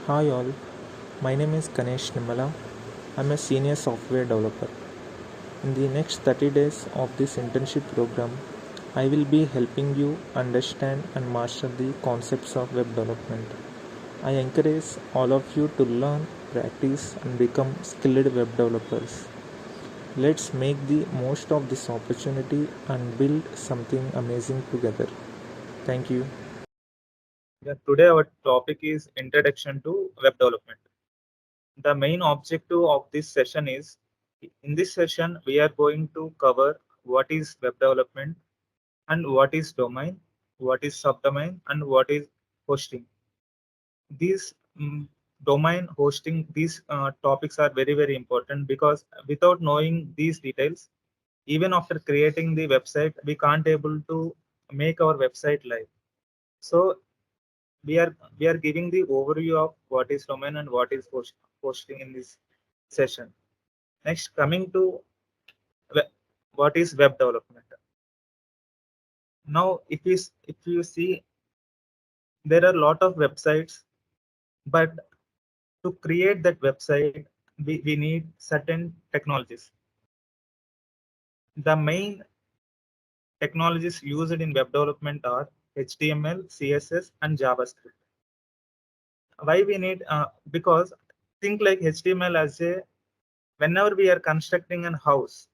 Hi all, my name is Ganesh Nimala. I'm a senior software developer. In the next 30 days of this internship program, I will be helping you understand and master the concepts of web development. I encourage all of you to learn, practice, and become skilled web developers. Let's make the most of this opportunity and build something amazing together. Thank you. Yeah, today our topic is Introduction to Web Development. The main objective of this session is in this session we are going to cover what is web development and what is domain, what is subdomain and what is hosting. These domain hosting these topics are very important because without knowing these details, even after creating the website, we can't able to make our website live. So we are giving the overview of what is domain and what is hosting in this session. Next, coming to what is web development. Now, if you see, there are a lot of websites, but to create that website, we need certain technologies. The main technologies used in web development are HTML, CSS, and JavaScript. Why we need? Because think like HTML as a whenever we are constructing a house,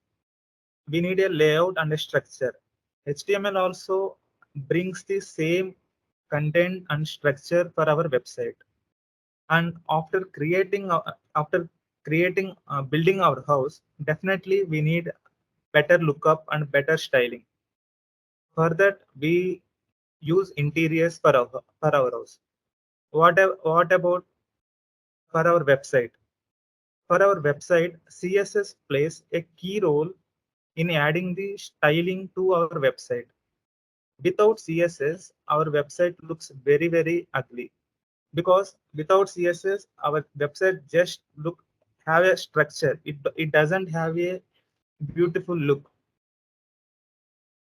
we need a layout and a structure. HTML also brings the same content and structure for our website. And after creating building our house, definitely we need better lookup and better styling. For that, we use interiors for our house. What about for our website? For our website, CSS plays a key role in adding the styling to our website. Without CSS, our website looks very ugly because without CSS, our website just look have a structure. It doesn't have a beautiful look.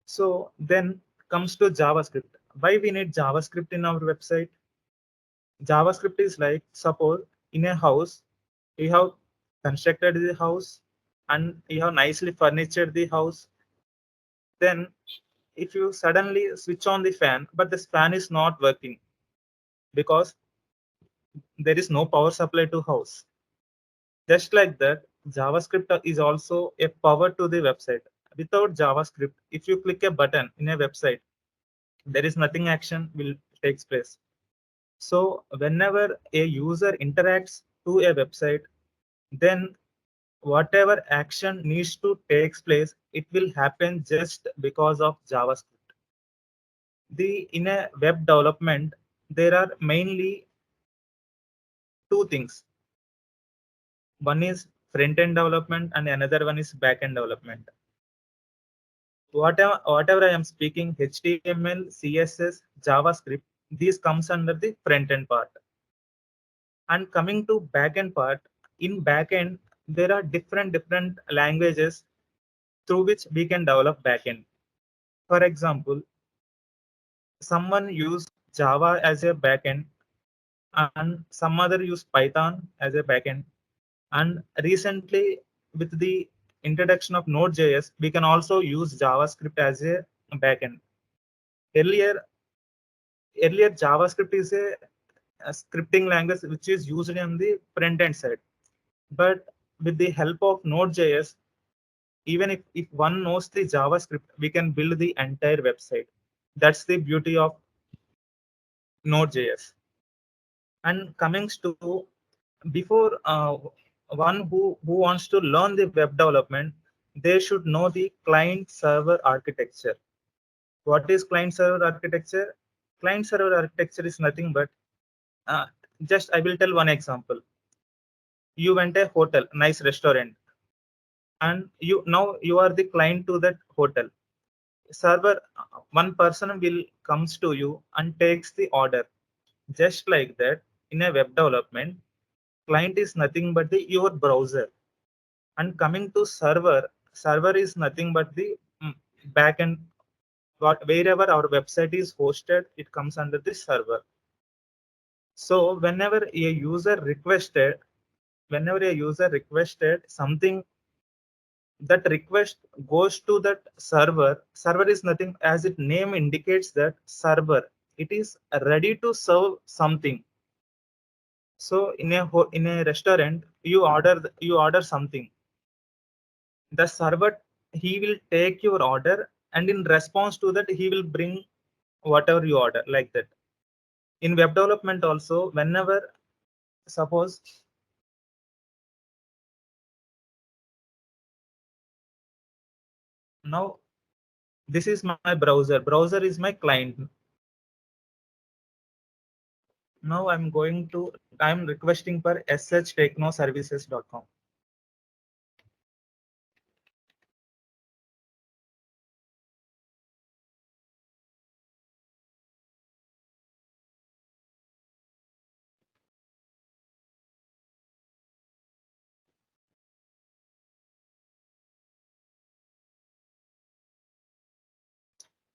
So then comes to JavaScript. Why we need JavaScript in our website? JavaScript is like suppose in a house you have constructed the house and you have nicely furnished the house. Then if you suddenly switch on the fan, but this fan is not working because there is no power supply to house. Just like that, JavaScript is also a power to the website. Without JavaScript, if you click a button in a website, there is nothing action will takes place. So whenever a user interacts to a website, then whatever action needs to takes place, it will happen just because of JavaScript. The in a web development, there are mainly two things. One is front end development and another one is back end development. Whatever I am speaking, HTML, CSS, JavaScript, these comes under the front end part. And coming to back end part, in back end there are different languages through which we can develop back end. For example, someone use Java as a backend and some other use Python as a backend. And recently, with the introduction of Node.js, we can also use JavaScript as a backend. Earlier, earlier JavaScript is a scripting language which is used on the front end side. But with the help of Node.js, even if one knows the JavaScript, we can build the entire website. That's the beauty of Node.js. And coming to before one who wants to learn the web development, they should know the client server architecture. What is client server architecture? Client server architecture is nothing but uh, just I will tell one example. You went a hotel, nice restaurant, and you are the client to that hotel. Server, one person will comes to you and takes the order. Just like that, in a web development, client is nothing but the your browser. And coming to server is nothing but the backend. Wherever our website is hosted, it comes under the server. So whenever a user requested something, that request goes to that server. Server is nothing, as its name indicates, that server, it is ready to serve something. So in a restaurant, you order something. The server, he will take your order, and in response to that he will bring whatever you order, like that. In web development also, whenever, suppose, now this is my browser is my client. Now I'm requesting for shtechnoservices.com.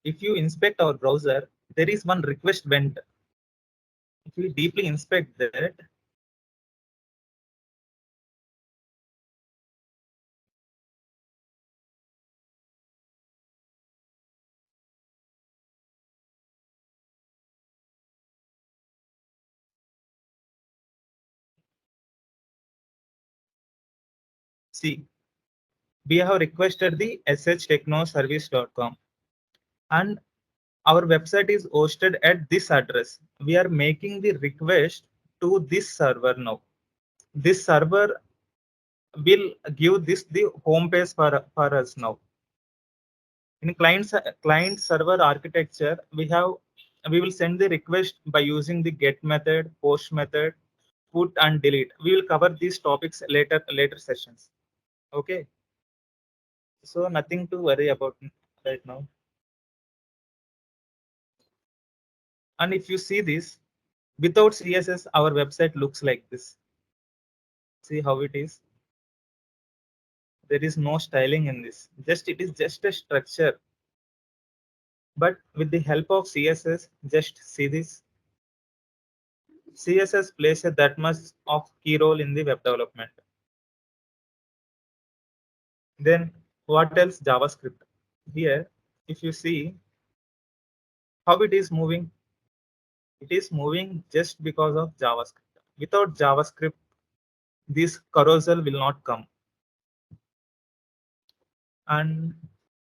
If you inspect our browser, there is one request went. If we deeply inspect that, see, we have requested the shtechnoservice.com, and our website is hosted at this address. We are making the request to this server now. This server will give this the home page for us now. In client server architecture, we will send the request by using the get method, post method, put and delete. We will cover these topics later sessions. Okay, so nothing to worry about right now. And if you see this, without CSS, our website looks like this. See how it is. There is no styling in this. It is just a structure. But with the help of CSS, just see this. CSS plays a that much of key role in the web development. Then what else? JavaScript. Here, if you see how it is moving, it is moving just because of JavaScript. Without JavaScript, this carousel will not come. And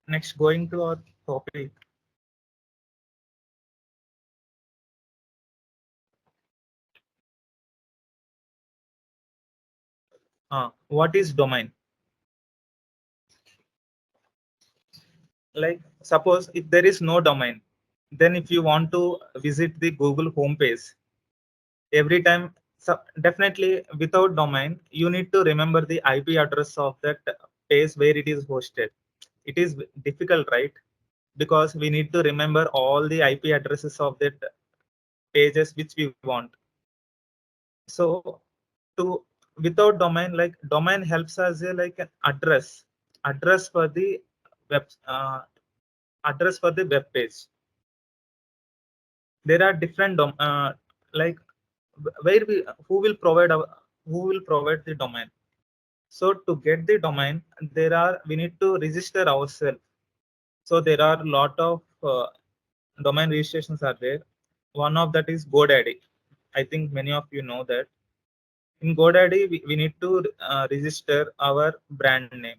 next, going to our topic. What is domain? Like, suppose if there is no domain, then if you want to visit the Google homepage, every time, so definitely without domain, you need to remember the IP address of that page where it is hosted. It is difficult, right? Because we need to remember all the IP addresses of that pages which we want. So to without domain, like domain helps us like an address for the web address for the web page. There are different like where we who will provide the domain. So to get the domain, we need to register ourselves. So there are a lot of domain registrations are there. One of that is GoDaddy. I think many of you know that. In GoDaddy, we need to register our brand name.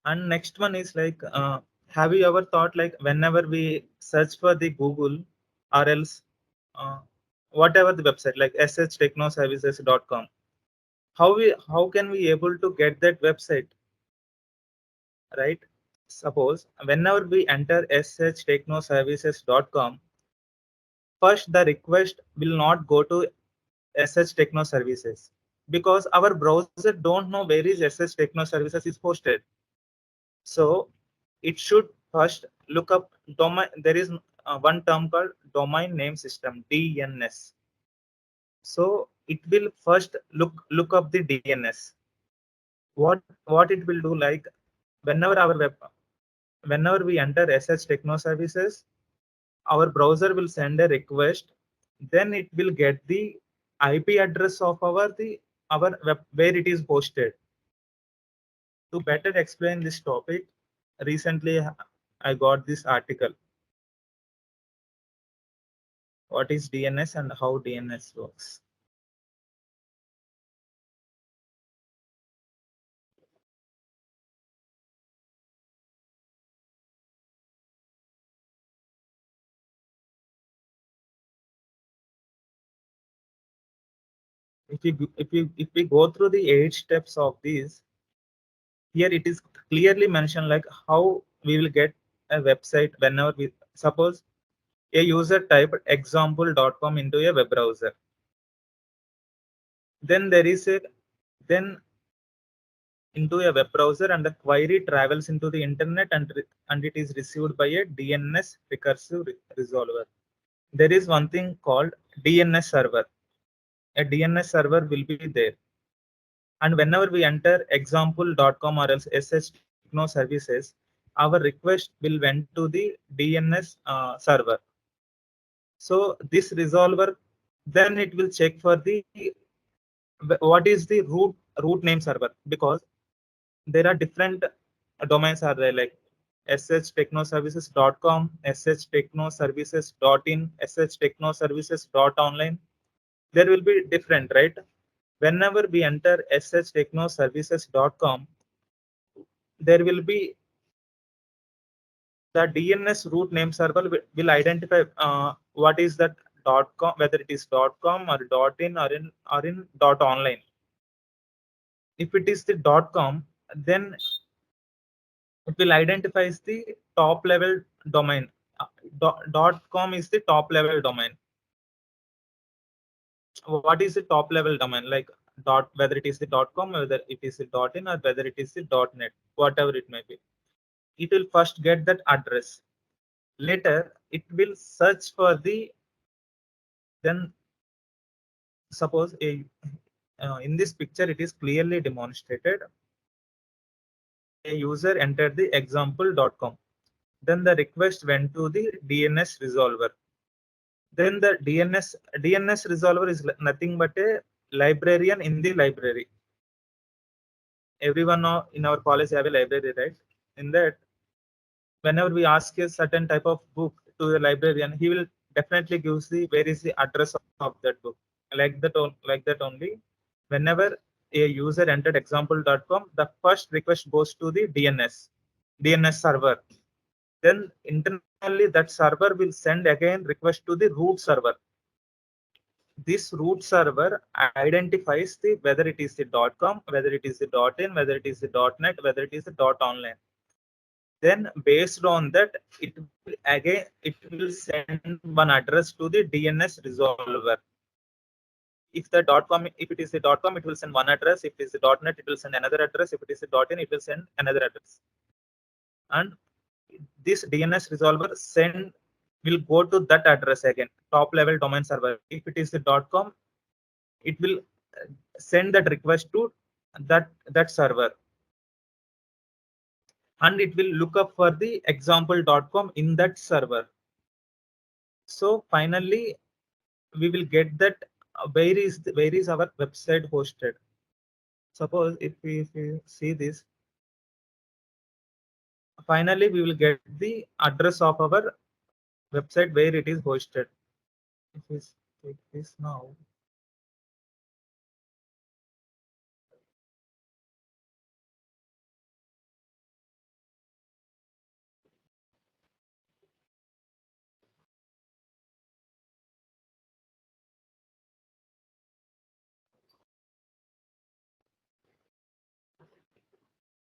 And next one is like, have you ever thought like whenever we search for the Google or else uh, whatever the website like shtechnoservices.com, how can we able to get that website, right? Suppose whenever we enter shtechnoservices.com, first the request will not go to shtechnoservices because our browser don't know where is shtechnoservices is hosted. So it should first look up domain. There is one term called domain name system, DNS. So it will first look up the DNS. What it will do, like whenever whenever we enter SH Techno Services, our browser will send a request. Then it will get the IP address of our web where it is hosted. To better explain this topic, recently I got this article. What is DNS and how DNS works? If we go through the 8 steps of these, here it is clearly mentioned like how we will get a website whenever we suppose a user typed example.com into a web browser. Then there is a then into a web browser and the query travels into the internet and it is received by a DNS recursive resolver. There is one thing called DNS server. A DNS server will be there. And whenever we enter example.com or else SH Techno Services, our request will went to the DNS server. So this resolver, then it will check for the what is the root name server, because there are different domains are there like shtechnoservices.com, shtechnoservices.in, shtechnoservices.online. There will be different, right? Whenever we enter shtechnoservices.com, there will be the DNS root name server will identify what is that .com, whether it is .com or .in or in .online. If it is the .com, then it will identify the top level domain. .com is the top level domain. What is the top level domain? Like whether it is the .com, whether it is the .in, or whether it is the .net, whatever it may be. It will first get that address. Later, it will search for the then suppose in this picture it is clearly demonstrated. A user entered the example.com. Then the request went to the DNS resolver. Then the DNS resolver is nothing but a librarian in the library. Everyone in our college have a library, right? In that, whenever we ask a certain type of book to the librarian, he will definitely gives the where is the address of that book. Like that only. Whenever a user entered example.com, the first request goes to the DNS server. Then internally that server will send again request to the root server. This root server identifies the whether it is the .com, whether it is the .in, whether it is the .net, whether it is the .online. Then based on that, it will send one address to the DNS resolver. If the .com, if it is the .com, it will send one address. If it is the .net, it will send another address. If it is the .in, it will send another address. And this DNS resolver will go to that address again, top level domain server. If it is the .com, it will send that request to that server, and it will look up for the example.com in that server. So finally, we will get that where is our website hosted. Suppose if we see this, finally we will get the address of our website where it is hosted. If we take this now,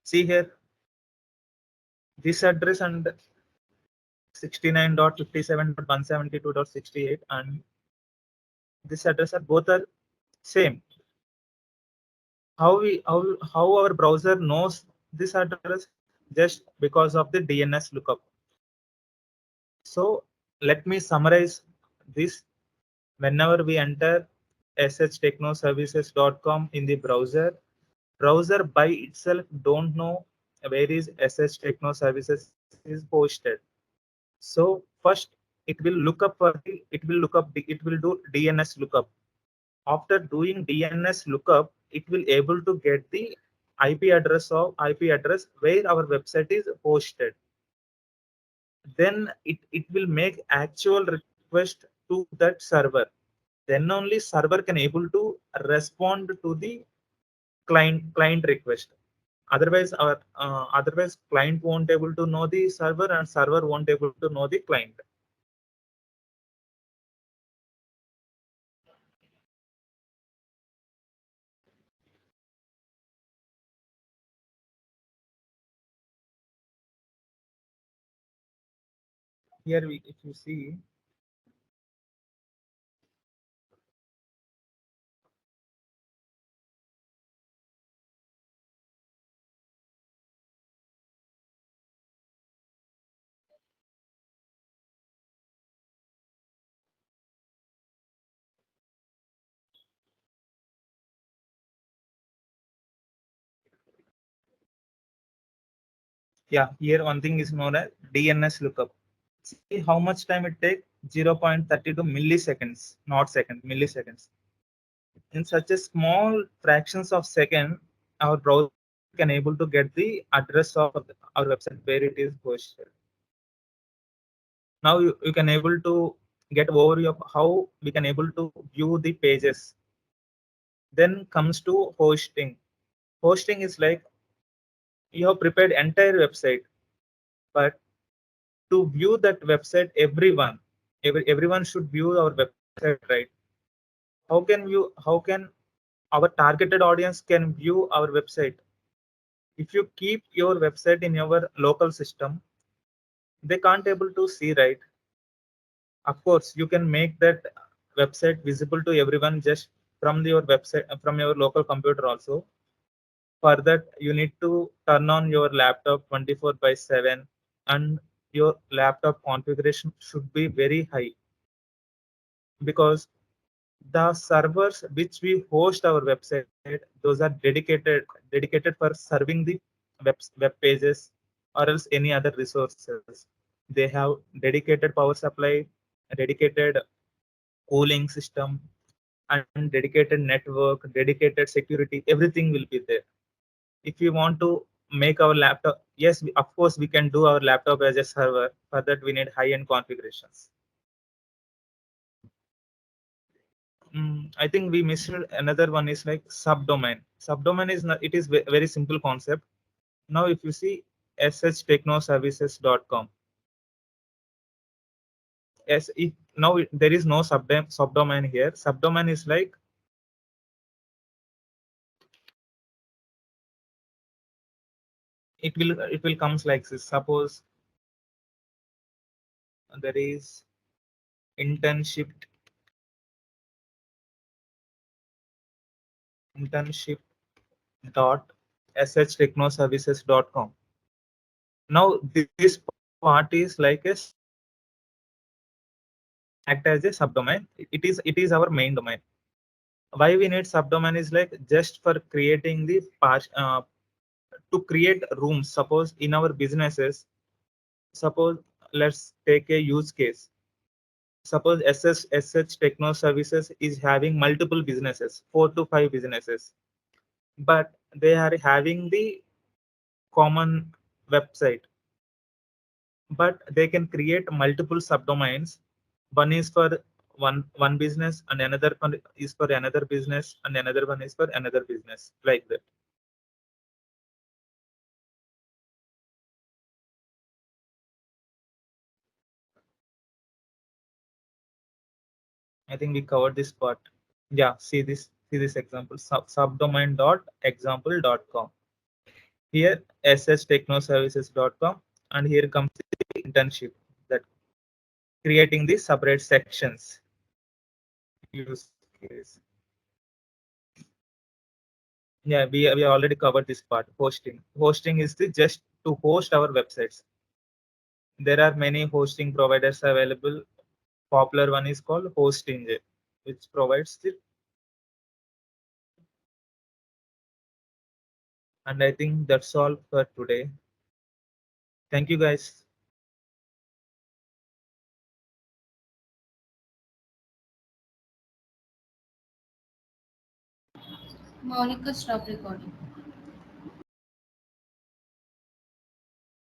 see here, this address and 69.57.172.68 and this address are both are same. How our browser knows this address? Just because of the DNS lookup. So let me summarize this. Whenever we enter shtechnoservices.com in the browser by itself don't know where is shtechnoservices is posted. So first it will do DNS lookup. After doing DNS lookup, it will able to get the IP address where our website is hosted. Then it will make actual request to that server. Then only server can able to respond to the client request. Otherwise client won't able to know the server and server won't able to know the client. Here if you see, yeah, here one thing is known as DNS lookup. See how much time it takes? 0.32 milliseconds, not seconds, milliseconds. In such a small fractions of second, our browser can able to get the address of our website where it is hosted. Now you can able to get overview of how we can able to view the pages. Then comes to hosting. Hosting is like you have prepared entire website, but to view that website, everyone should view our website, right? How can our targeted audience can view our website? If you keep your website in your local system, they can't able to see, right? Of course you can make that website visible to everyone just from your website, from your local computer also. For that you need to turn on your laptop 24/7, and your laptop configuration should be very high, because the servers which we host our website, those are dedicated for serving the web pages or else any other resources. They have dedicated power supply, dedicated cooling system, and dedicated network, dedicated security. Everything will be there. If you want to make our laptop, yes, of course we can do our laptop as a server. For that we need high-end configurations. I think we missed another one is like subdomain. Subdomain is not, it is very simple concept. Now if you see shtechnoservices.com, yes, if now there is no subdomain here. Subdomain is like it will comes like this. Suppose there is internship dot shtechnoservices.com. Now this part is like a act as a subdomain. It is our main domain. Why we need subdomain is like just for creating the to create rooms. Suppose in our businesses, suppose let's take a use case. Suppose SH Techno Services is having multiple businesses, 4 to 5 businesses, but they are having the common website, but they can create multiple subdomains. One is for one business, and another one is for another business, and another one is for another business, like that. I think we covered this part. Yeah, see this example, subdomain dot example dot com. Here shtechnoservices.com, and here comes the internship, that creating the separate sections. Use case. Yeah, we already covered this part. Hosting is the just to host our websites. There are many hosting providers available. Popular one is called Hosting, which provides the And I think that's all for today. Thank you guys. Monica, stop recording.